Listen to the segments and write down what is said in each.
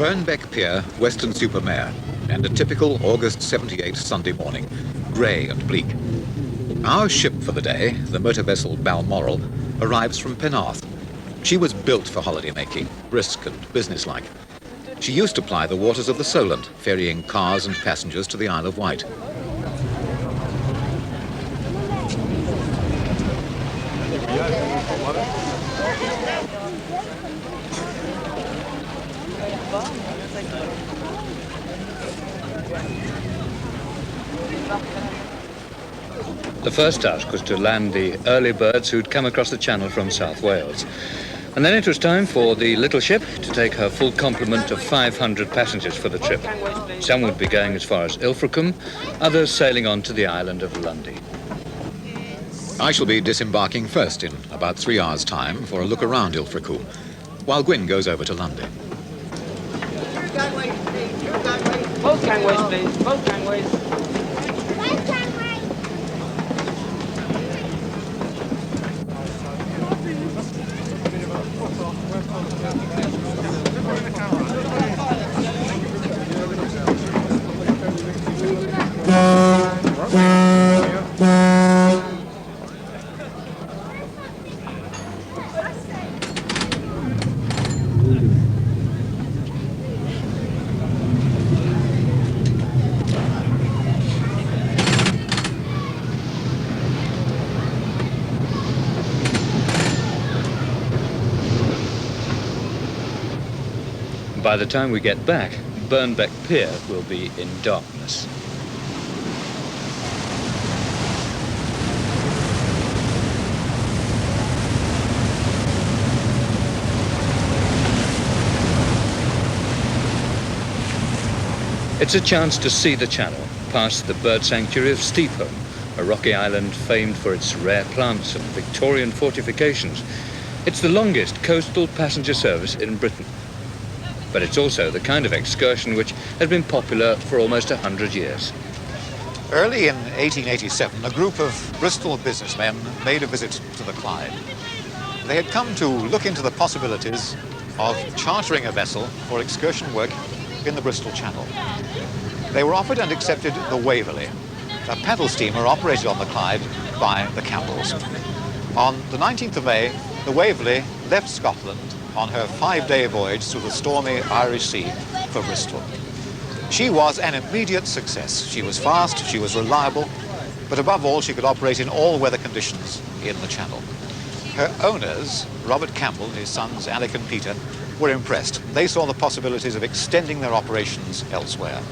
Birnbeck Pier, Weston-super-Mare, and a typical August 78 Sunday morning, grey and bleak. Our ship for the day, the motor vessel Balmoral, arrives from Penarth. She was built for holiday making, brisk and businesslike. She used to ply the waters of the Solent, ferrying cars and passengers to the Isle of Wight. The first task was to land the early birds who'd come across the channel from South Wales. And then it was time for the little ship to take her full complement of 500 passengers for the trip. Some would be going as far as Ilfracombe, others sailing on to the island of Lundy. I shall be disembarking first in about 3 hours' time for a look around Ilfracombe, while Gywn goes over to Lundy. Both gangways, please. Both gangways. By the time we get back, Birnbeck Pier will be in darkness. It's a chance to see the channel, past the bird sanctuary of Steepham, a rocky island famed for its rare plants and Victorian fortifications. It's the longest coastal passenger service in Britain. But it's also the kind of excursion which has been popular for almost 100 years. Early in 1887, a group of Bristol businessmen made a visit to the Clyde. They had come to look into the possibilities of chartering a vessel for excursion work in the Bristol Channel. They were offered and accepted the Waverley, a paddle steamer operated on the Clyde by the Campbells. On the 19th of May, the Waverley left Scotland on her 5-day voyage through the stormy Irish Sea for Bristol. She was an immediate success. She was fast, she was reliable, but above all, she could operate in all weather conditions in the Channel. Her owners, Robert Campbell, his sons Alec and Peter, were impressed. They saw the possibilities of extending their operations elsewhere.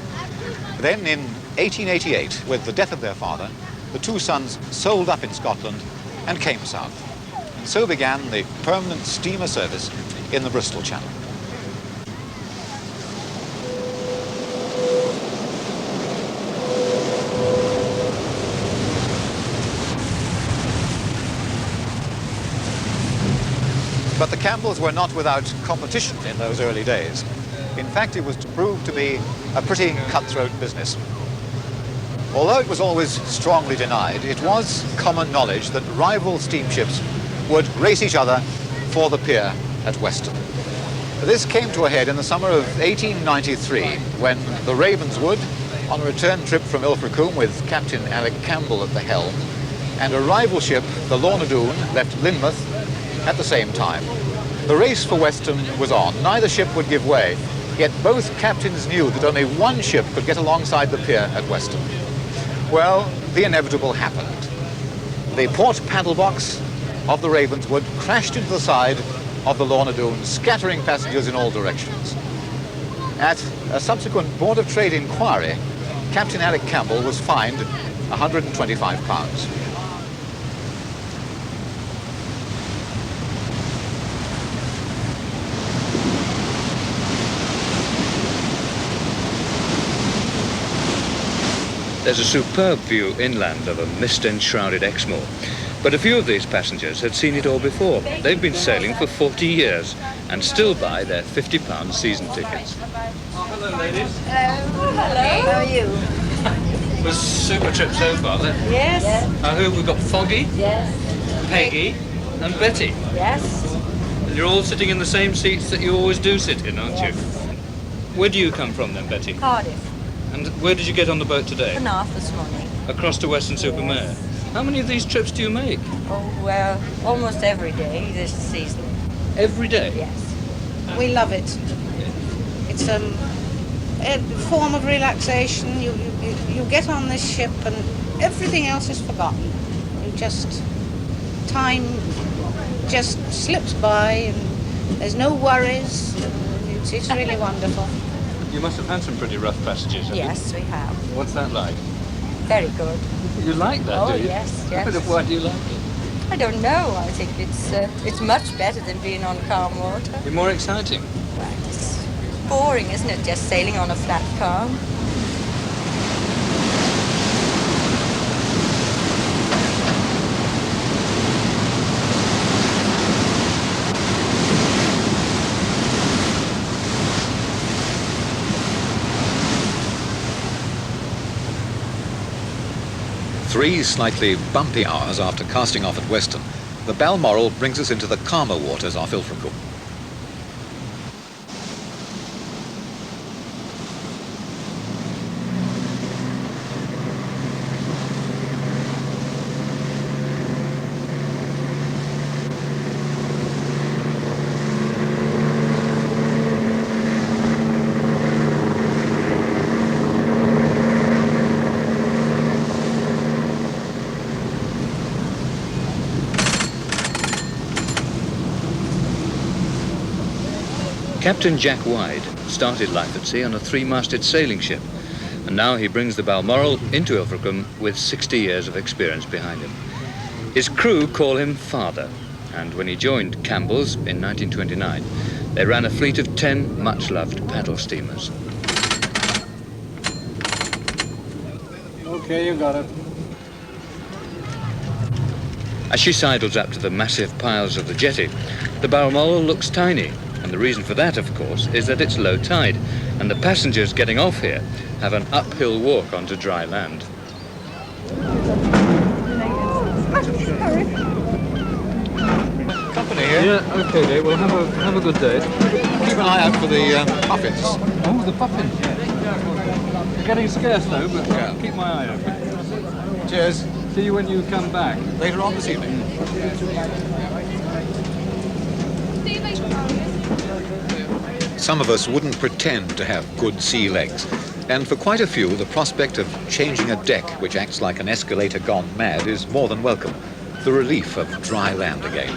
Then in 1888, with the death of their father, the two sons sold up in Scotland and came south. And so began the permanent steamer service in the Bristol Channel. But the Campbells were not without competition in those early days. In fact, it was proved to be a pretty cutthroat business. Although it was always strongly denied, it was common knowledge that rival steamships would race each other for the pier at Weston. This came to a head in the summer of 1893 when the Ravenswood, on a return trip from Ilfracombe with Captain Alec Campbell at the helm, and a rival ship, the Lorna Doone, left Lynmouth at the same time. The race for Weston was on. Neither ship would give way, yet both captains knew that only one ship could get alongside the pier at Weston. Well, the inevitable happened. The port paddle box of the Ravenswood crashed into the side of the Lorna Doone, scattering passengers in all directions. At a subsequent Board of Trade inquiry, Captain Alec Campbell was fined £125. There's a superb view inland of a mist-enshrouded Exmoor. But a few of these passengers had seen it all before. They've been sailing for 40 years and still buy their £50 season tickets. Hello, ladies. Hello. Hello. How are you? It was a super trip so far, then. Yes. Who have we got? Foggy, Yes. Peggy, and Betty. Yes. And you're all sitting in the same seats that you always do sit in, aren't you? Where do you come from then, Betty? Cardiff. And where did you get on the boat today? Enough this morning. Across to Weston-super-Mare. Yes. How many of these trips do you make? Oh, well, almost every day this season. Every day? Yes. We love it. It's a form of relaxation. You get on this ship and everything else is forgotten. Time just slips by and there's no worries. It's really wonderful. You must have had some pretty rough passages, have Yes, we have. you? What's that like? Very good. You like that, Oh, do you? yes, yes. Why do you like it? I don't know. I think it's much better than being on calm water. You're more exciting. Well, it's boring, isn't it? Just sailing on a flat calm. Three slightly bumpy hours after casting off at Weston, the Balmoral brings us into the calmer waters off Ilfracombe. Captain Jack Wide started life at sea on a three-masted sailing ship, and now he brings the Balmoral into Ilfracombe with 60 years of experience behind him. His crew call him Father, and when he joined Campbell's in 1929, they ran a fleet of 10 much-loved paddle steamers. Okay, you got it. As she sidles up to the massive piles of the jetty, the Balmoral looks tiny, and the reason for that, of course, is that it's low tide, and the passengers getting off here have an uphill walk onto dry land. Company here. Yeah, okay, Dave. Well, have a good day. Keep an eye out for the puffins. Oh, the puffins, yeah. They're getting scarce, though, but Yeah. keep my eye open. Cheers. See you when you come back. Later on this evening. Some of us wouldn't pretend to have good sea legs, and for quite a few, the prospect of changing a deck which acts like an escalator gone mad is more than welcome. The relief of dry land again.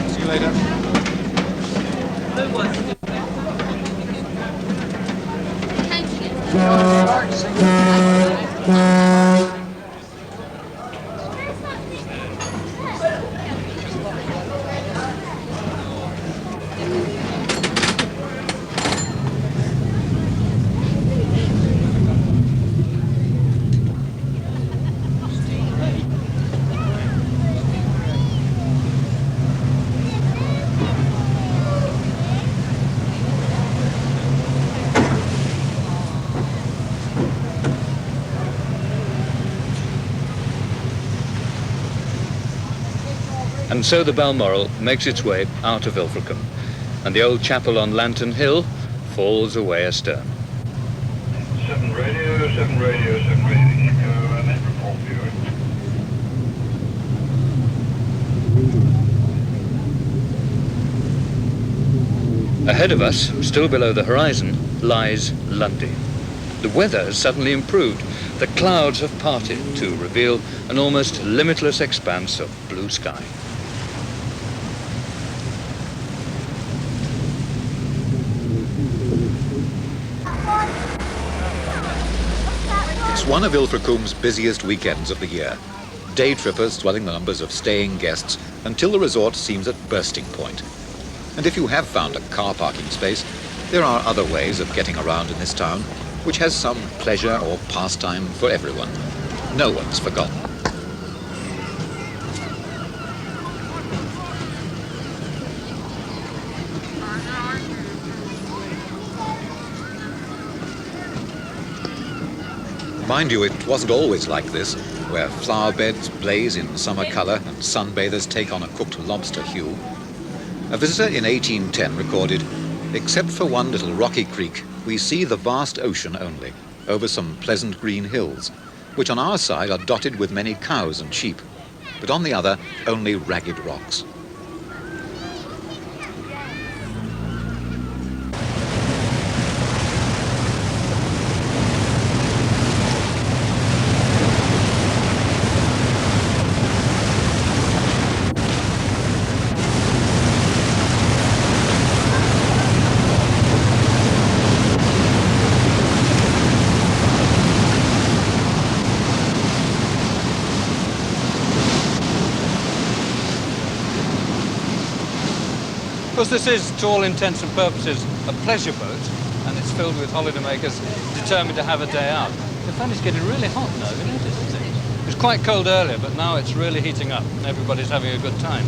See you later. And so the Balmoral makes its way out of Ilfracombe, and the old chapel on Lantern Hill falls away astern. 7 radio, 7 radio, 7 radio. Keep your net report viewing. Ahead of us, still below the horizon, lies Lundy. The weather has suddenly improved. The clouds have parted to reveal an almost limitless expanse of blue sky. It's one of Ilfracombe's busiest weekends of the year. Day trippers swelling the numbers of staying guests until the resort seems at bursting point. And if you have found a car parking space, there are other ways of getting around in this town, which has some pleasure or pastime for everyone. No one's forgotten. Mind you, it wasn't always like this. where flower beds blaze in summer colour and sunbathers take on a cooked lobster hue, a visitor in 1810 recorded, "Except for one little rocky creek, we see the vast ocean only, over some pleasant green hills, which on our side are dotted with many cows and sheep, but on the other only ragged rocks." Of course, this is, to all intents and purposes, a pleasure boat, and it's filled with holidaymakers determined to have a day out. The fun is getting really hot now, you notice, isn't it? It was quite cold earlier, but now it's really heating up, and everybody's having a good time.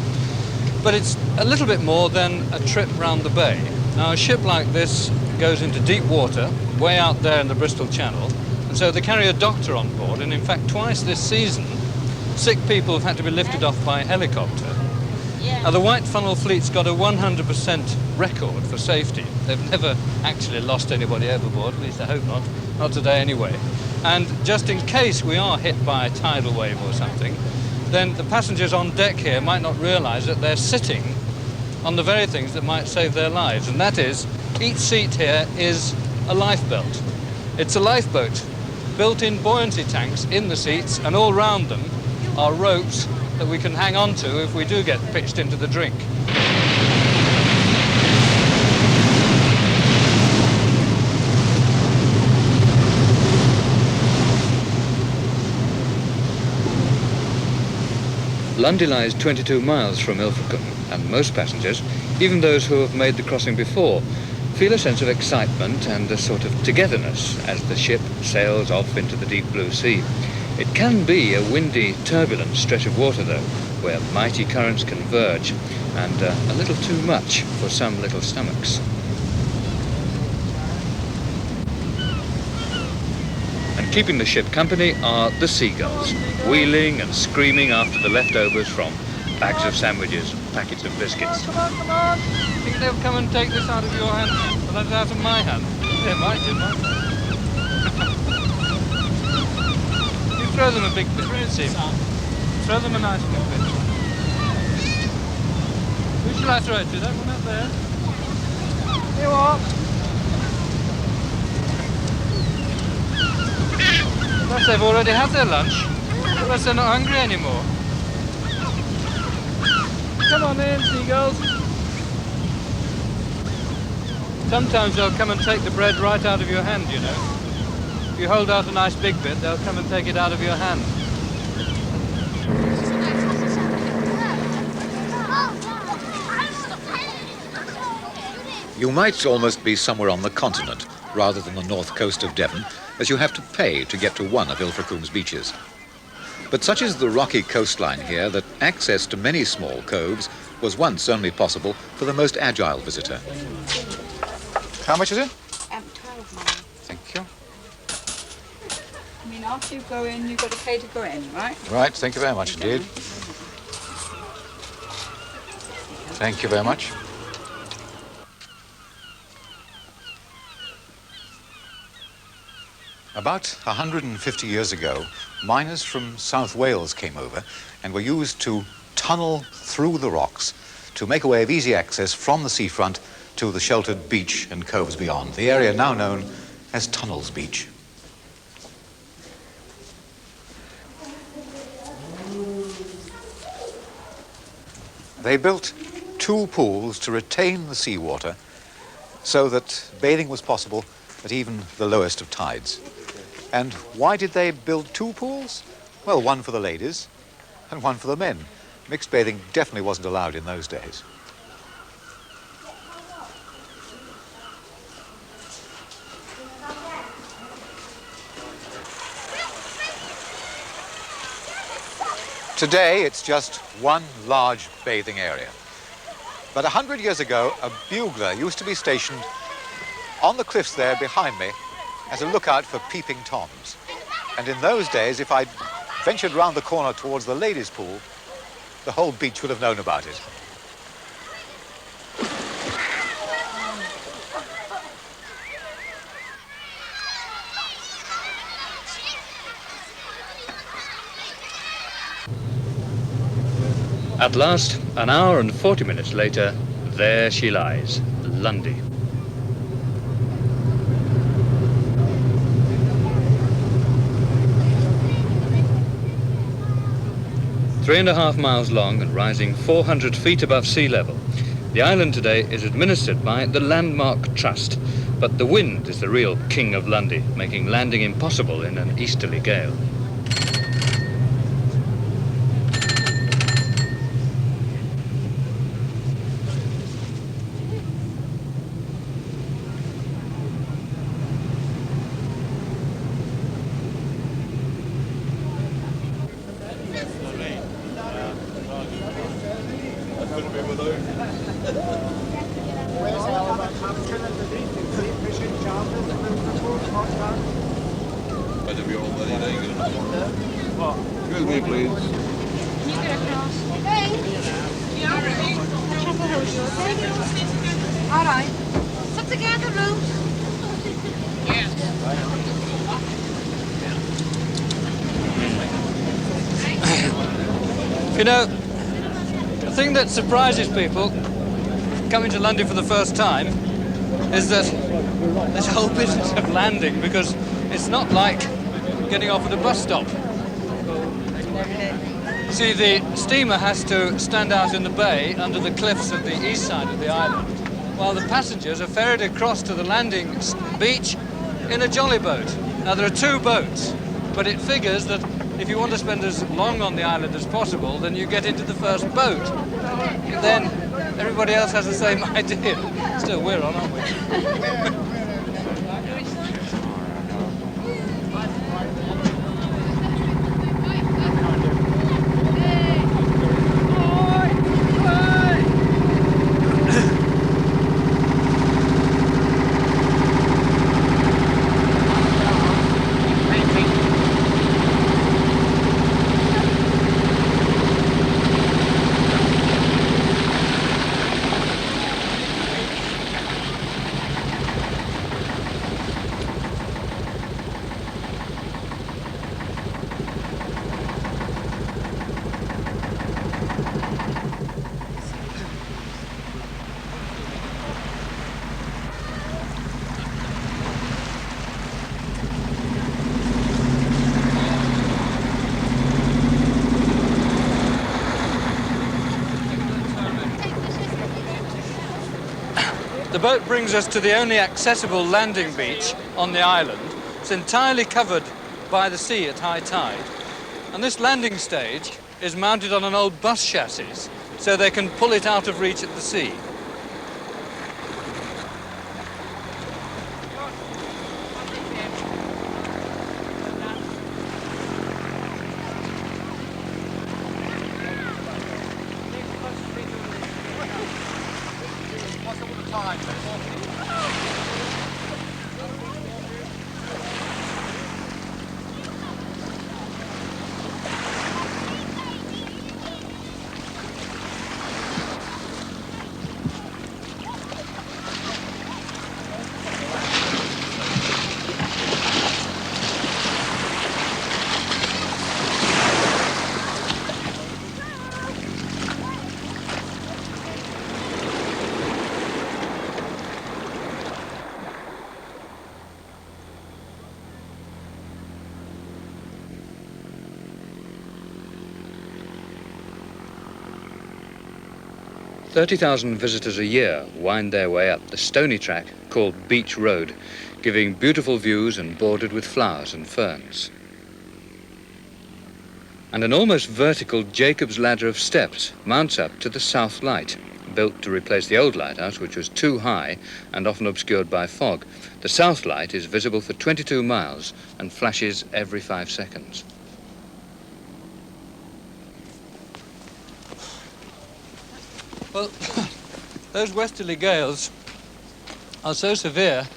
But it's a little bit more than a trip round the bay. Now, a ship like this goes into deep water, way out there in the Bristol Channel, and so they carry a doctor on board, and in fact, twice this season, sick people have had to be lifted off by helicopter. Now, the White Funnel Fleet's got a 100% record for safety. They've never actually lost anybody overboard, at least I hope not today anyway. And just in case we are hit by a tidal wave or something, then the passengers on deck here might not realise that they're sitting on the very things that might save their lives, and that is, each seat here is a lifebelt. It's a lifeboat, built-in buoyancy tanks in the seats, and all round them are ropes that we can hang on to if we do get pitched into the drink. Lundy lies 22 miles from Ilfracombe, and most passengers, even those who have made the crossing before, feel a sense of excitement and a sort of togetherness as the ship sails off into the deep blue sea. It can be a windy, turbulent stretch of water, though, where mighty currents converge, and a little too much for some little stomachs. And keeping the ship company are the seagulls, wheeling and screaming after the leftovers from bags of sandwiches and packets of biscuits. Come on! Think they'll come and take this out of your hand? Well, that's out of my hand. They might do, might they? Throw them a big bit, see? Throw them a nice big bit. Who shall I throw it to? That one up there? Here you are. Perhaps they've already had their lunch. Perhaps they're not hungry anymore. Come on in, seagulls. Sometimes they'll come and take the bread right out of your hand, you know. If you hold out a nice big bit, they'll come and take it out of your hand. You might almost be somewhere on the continent rather than the north coast of Devon, as you have to pay to get to one of Ilfracombe's beaches. But such is the rocky coastline here that access to many small coves was once only possible for the most agile visitor. How much is it? 12 miles. Thank you. I mean, after you go in, you've got to pay to go in, right? Right, thank you very much indeed. Thank you very much. About 150 years ago, miners from South Wales came over and were used to tunnel through the rocks to make a way of easy access from the seafront to the sheltered beach and coves beyond, the area now known as Tunnels Beach. They built 2 pools to retain the seawater so that bathing was possible at even the lowest of tides. And why did they build 2 pools? Well, one for the ladies and one for the men. Mixed bathing definitely wasn't allowed in those days. Today, it's just one large bathing area. But 100 years ago, a bugler used to be stationed on the cliffs there behind me as a lookout for peeping toms. And in those days, if I'd ventured round the corner towards the ladies' pool, the whole beach would have known about it. At last, an hour and 40 minutes later, there she lies, Lundy. Three and a half miles long and rising 400 feet above sea level. The island today is administered by the Landmark Trust, but the wind is the real king of Lundy, making landing impossible in an easterly gale. Excuse me, please. All right. Sit together, Ruth. You know, the thing that surprises people coming to London for the first time is that this whole business of landing, because it's not like getting off at a bus stop. See, the steamer has to stand out in the bay under the cliffs of the east side of the island, while the passengers are ferried across to the landing beach in a jolly boat. Now, there are two boats, but it figures that if you want to spend as long on the island as possible, then you get into the first boat. Then everybody else has the same idea. Still, we're on, aren't we? The boat brings us to the only accessible landing beach on the island. It's entirely covered by the sea at high tide. And this landing stage is mounted on an old bus chassis, so they can pull it out of reach at the sea. "30,000 visitors a year wind their way up the stony track called Beach Road, giving beautiful views and bordered with flowers and ferns. And an almost vertical Jacob's ladder of steps mounts up to the South Light, built to replace the old lighthouse, which was too high and often obscured by fog. The South Light is visible for 22 miles and flashes every 5 seconds. Well, those westerly gales are so severe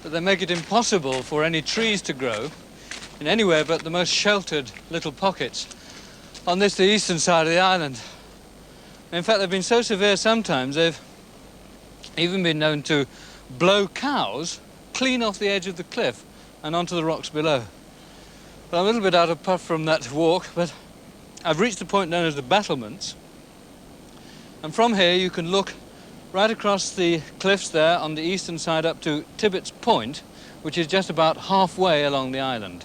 that they make it impossible for any trees to grow, in anywhere but the most sheltered little pockets. On this, the eastern side of the island. In fact, they've been so severe sometimes, they've even been known to blow cows clean off the edge of the cliff and onto the rocks below. Well, I'm a little bit out of puff from that walk, but I've reached the point known as the battlements. And from here, you can look right across the cliffs there on the eastern side up to Tibbet's Point, which is just about halfway along the island.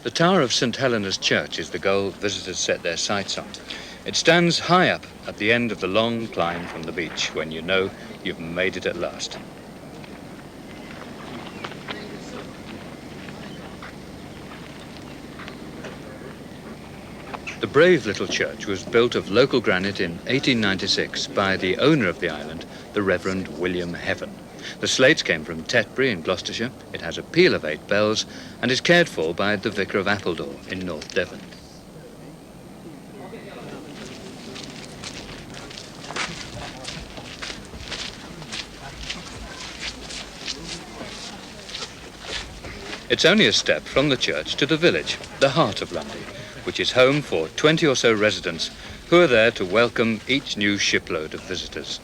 The tower of St. Helena's Church is the goal visitors set their sights on. It stands high up at the end of the long climb from the beach when you know you've made it at last. The brave little church was built of local granite in 1896 by the owner of the island, the Reverend William Heaven. The slates came from Tetbury in Gloucestershire. It has a peal of 8 bells and is cared for by the Vicar of Appledore in North Devon. It's only a step from the church to the village, the heart of Lundy, which is home for 20 or so residents who are there to welcome each new shipload of visitors.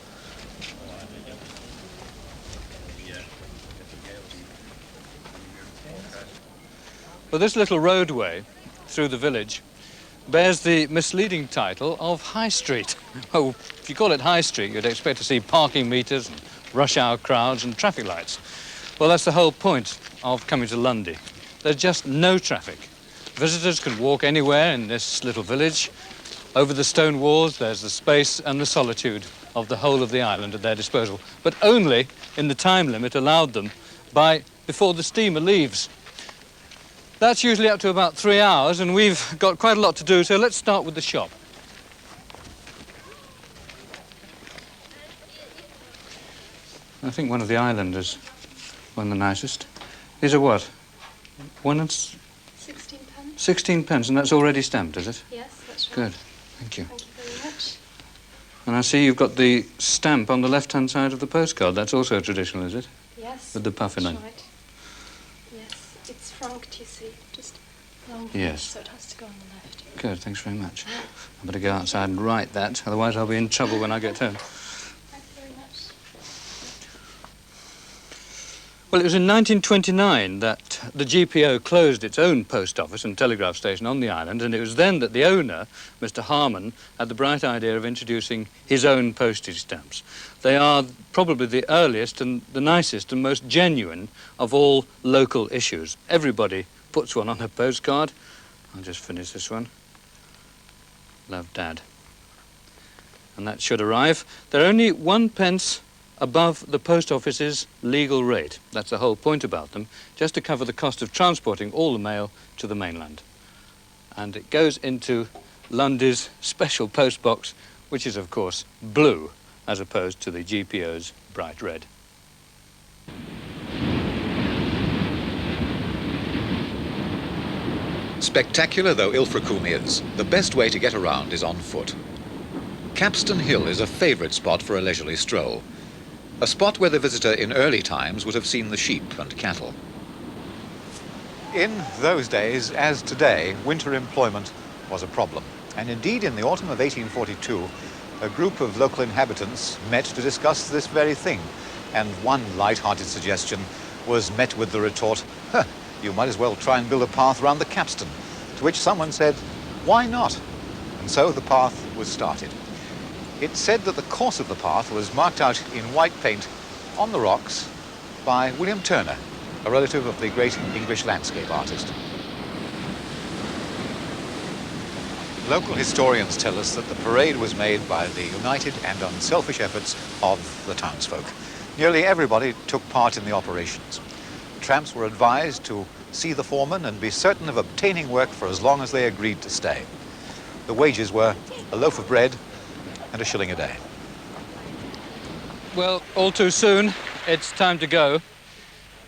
Well, this little roadway through the village bears the misleading title of High Street. Oh, if you call it High Street, you'd expect to see parking meters and rush hour crowds and traffic lights. Well, that's the whole point of coming to Lundy. There's just no traffic. Visitors can walk anywhere in this little village. Over the stone walls, there's the space and the solitude of the whole of the island at their disposal, but only in the time limit allowed them before the steamer leaves. That's usually up to about 3 hours, and we've got quite a lot to do, so let's start with the shop. I think one of the islanders, one of the nicest. These are what? 16 pence. 16 pence, and that's already stamped, is it? Yes, that's right. Good, thank you. Thank you very much. And I see you've got the stamp on the left-hand side of the postcard. That's also traditional, is it? Yes. With the puffin that's in. right. Yes, it's franked, you see, just long. Yes. So it has to go on the left. Good, thanks very much. I better go outside and write that, otherwise I'll be in trouble when I get home. Thank you very much. Well, it was in 1929 that the GPO closed its own post office and telegraph station on the island, and it was then that the owner, Mr. Harmon, had the bright idea of introducing his own postage stamps. They are probably the earliest and the nicest and most genuine of all local issues. Everybody puts one on a postcard. I'll just finish this one. Love, Dad. And that should arrive. They're only 1 pence above the post office's legal rate. That's the whole point about them, just to cover the cost of transporting all the mail to the mainland. And it goes into Lundy's special post box, which is, of course, blue, as opposed to the GPO's bright red. Spectacular though Ilfracombe is, the best way to get around is on foot. Capstan Hill is a favourite spot for a leisurely stroll. A spot where the visitor in early times would have seen the sheep and cattle. In those days, as today, winter employment was a problem. And indeed, in the autumn of 1842, a group of local inhabitants met to discuss this very thing. And one light-hearted suggestion was met with the retort, you might as well try and build a path around the capstan. To which someone said, why not? And so the path was started. It's said that the course of the path was marked out in white paint on the rocks by William Turner, a relative of the great English landscape artist. Local historians tell us that the parade was made by the united and unselfish efforts of the townsfolk. Nearly everybody took part in the operations. Tramps were advised to see the foreman and be certain of obtaining work for as long as they agreed to stay. The wages were a loaf of bread and £1 a day. Well, all too soon, it's time to go.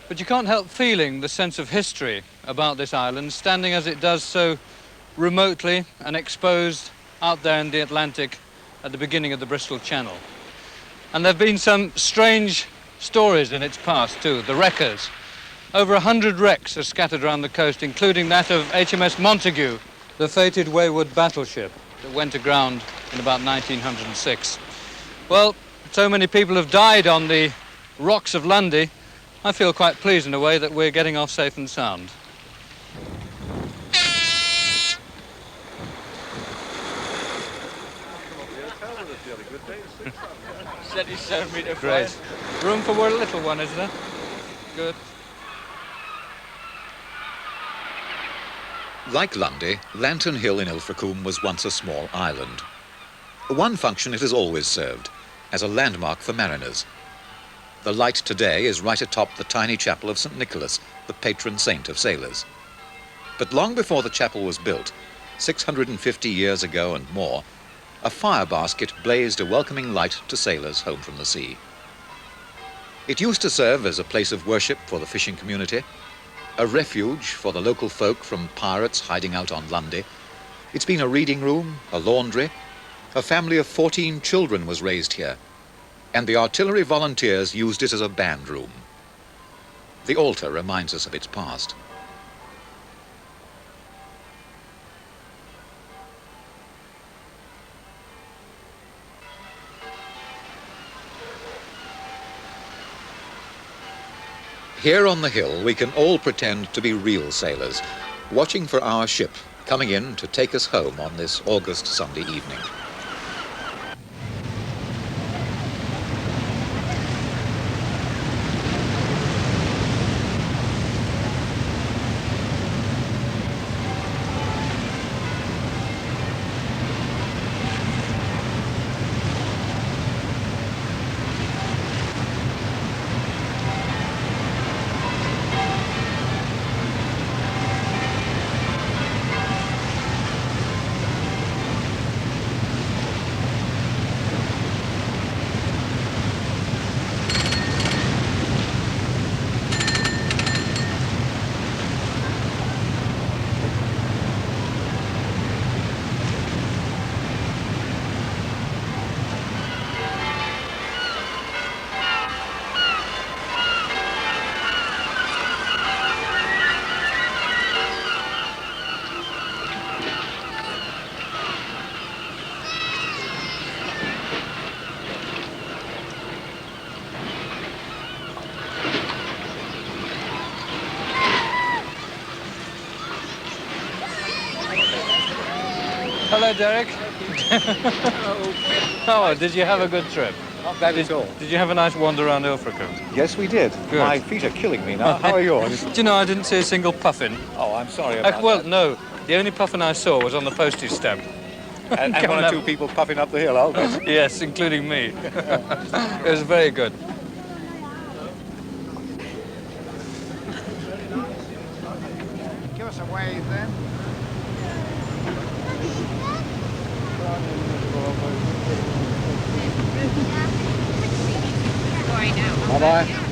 But you can't help feeling the sense of history about this island, standing as it does so remotely and exposed out there in the Atlantic at the beginning of the Bristol Channel. And there have been some strange stories in its past too, the wreckers. Over 100 wrecks are scattered around the coast, including that of HMS Montague, the fated wayward battleship that went aground in about 1906. Well, so many people have died on the rocks of Lundy, I feel quite pleased in a way that we're getting off safe and sound. Great. Room for one little one, is there? Good. Like Lundy, Lantern Hill in Ilfracombe was once a small island. One function it has always served, as a landmark for mariners. The light today is right atop the tiny chapel of St. Nicholas, the patron saint of sailors. But long before the chapel was built, 650 years ago and more, a fire basket blazed a welcoming light to sailors home from the sea. It used to serve as a place of worship for the fishing community, a refuge for the local folk from pirates hiding out on Lundy. It's been a reading room, a laundry. A family of 14 children was raised here, and the artillery volunteers used it as a band room. The altar reminds us of its past. Here on the hill, we can all pretend to be real sailors, watching for our ship coming in to take us home on this August Sunday evening. Hello, Derek. Oh, did you have a good trip? Not bad at all. Did you have a nice wander around Ilfracombe? Yes, we did. Good. My feet are killing me now. How are yours? Do you know, I didn't see a single puffin. Oh, I'm sorry about Well, that. no. The only puffin I saw was on the postage stamp. And one or two people puffing up the hill, I'll bet. Yes, including me. It was very good. Give us a wave then. Bye-bye.